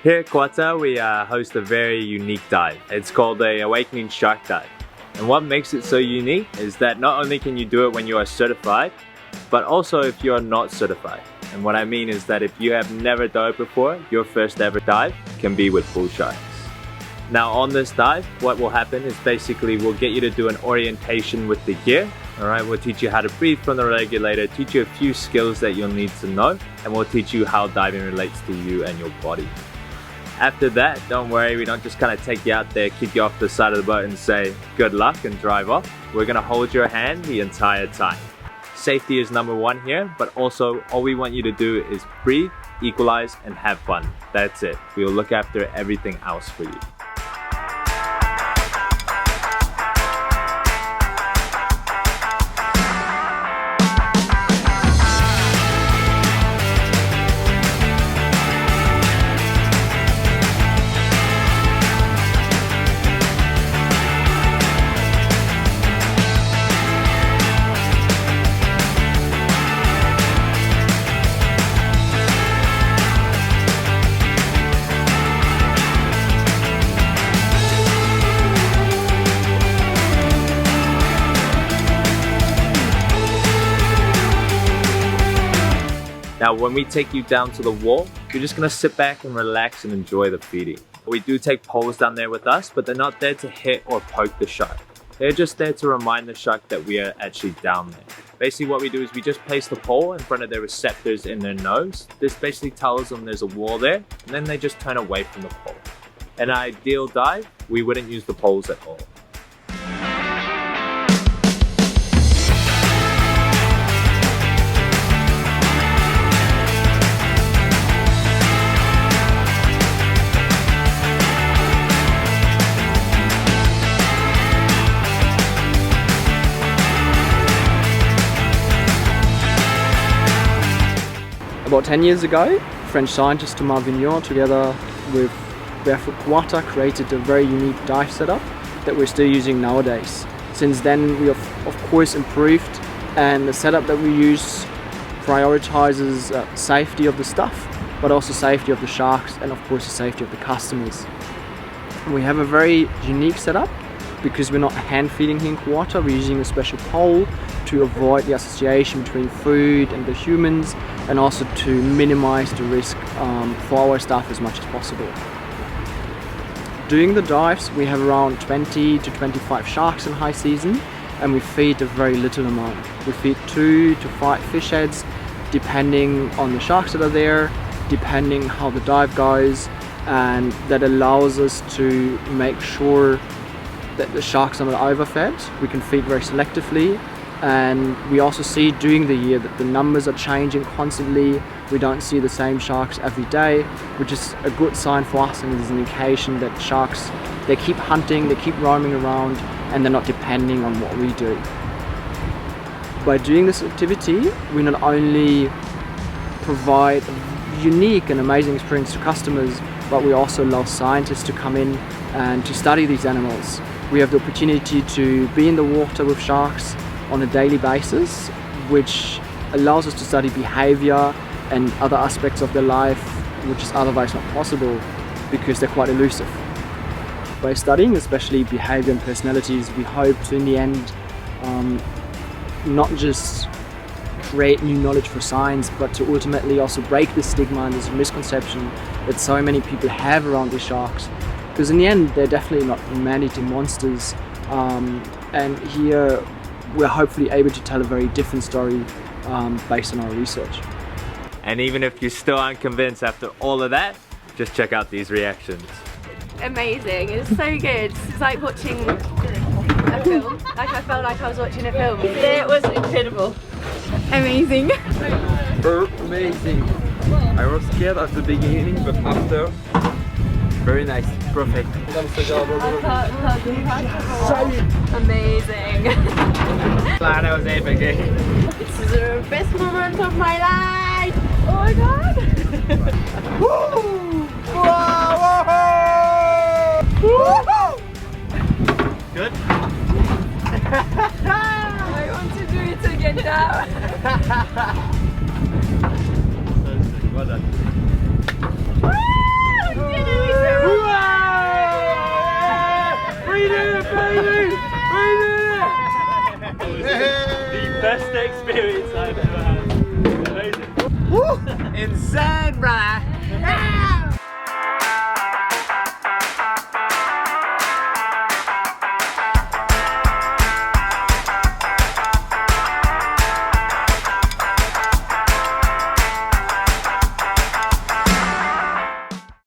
Here at Kuata, we host a very unique dive. It's called the Awakening Shark Dive. And what makes it so unique is that not only can you do it when you are certified, but also if you are not certified. And what I mean is that if you have never dived before, your first ever dive can be with bull sharks. Now on this dive, what will happen is basically we'll get you to do an orientation with the gear. Alright, we'll teach you how to breathe from the regulator, teach you a few skills that you'll need to know, and we'll teach you how diving relates to you and your body. After that, don't worry, we don't just kind of take you out there, kick you off the side of the boat and say good luck and drive off. We're going to hold your hand the entire time. Safety is number one here, but also all we want you to do is breathe, equalize, and have fun. That's it. We will look after everything else for you. Now when we take you down to the wall, you're just gonna sit back and relax and enjoy the feeding. We do take poles down there with us, but they're not there to hit or poke the shark. They're just there to remind the shark that we are actually down there. Basically what we do is we just place the pole in front of their receptors in their nose. This basically tells them there's a wall there, and then they just turn away from the pole. In an ideal dive, we wouldn't use the poles at all. About 10 years ago, French scientist Thomas Vignon, together with Barefoot Kuata, created a very unique dive setup that we're still using nowadays. Since then, we have of course improved, and the setup that we use prioritizes safety of the stuff, but also safety of the sharks and of course the safety of the customers. And we have a very unique setup because we're not hand feeding here in Kuata. We're using a special pole to avoid the association between food and the humans, and also to minimize the risk for our staff as much as possible. During the dives, we have around 20 to 25 sharks in high season, and we feed a very little amount. We feed 2 to 5 fish heads, depending on the sharks that are there, depending how the dive goes, and that allows us to make sure that the sharks are not overfed. We can feed very selectively, and we also see during the year that the numbers are changing constantly. We don't see the same sharks every day, which is a good sign for us, and is an indication that sharks, they keep hunting, they keep roaming around, and they're not depending on what we do. By doing this activity, we not only provide a unique and amazing experience to customers, but we also allow scientists to come in and to study these animals. We have the opportunity to be in the water with sharks on a daily basis, which allows us to study behavior and other aspects of their life, which is otherwise not possible because they're quite elusive. By studying especially behavior and personalities, we hope to in the end not just create new knowledge for science, but to ultimately also break the stigma and this misconception that so many people have around these sharks, because in the end they're definitely not man-eating monsters, and here we're hopefully able to tell a very different story based on our research. And even if you still aren't convinced after all of that, just check out these reactions. Amazing, it's so good. It's like watching a film. Like I felt like I was watching a film. It was incredible. Amazing. Amazing. I was scared at the beginning, but after, very nice, perfect. Amazing. That was epic. It's the best moment of my life. Oh my god. Woo! Wow! Woo! Good? I want to do it again now. Well done. Woo! experience I've ever had. Amazing. Insane, brother!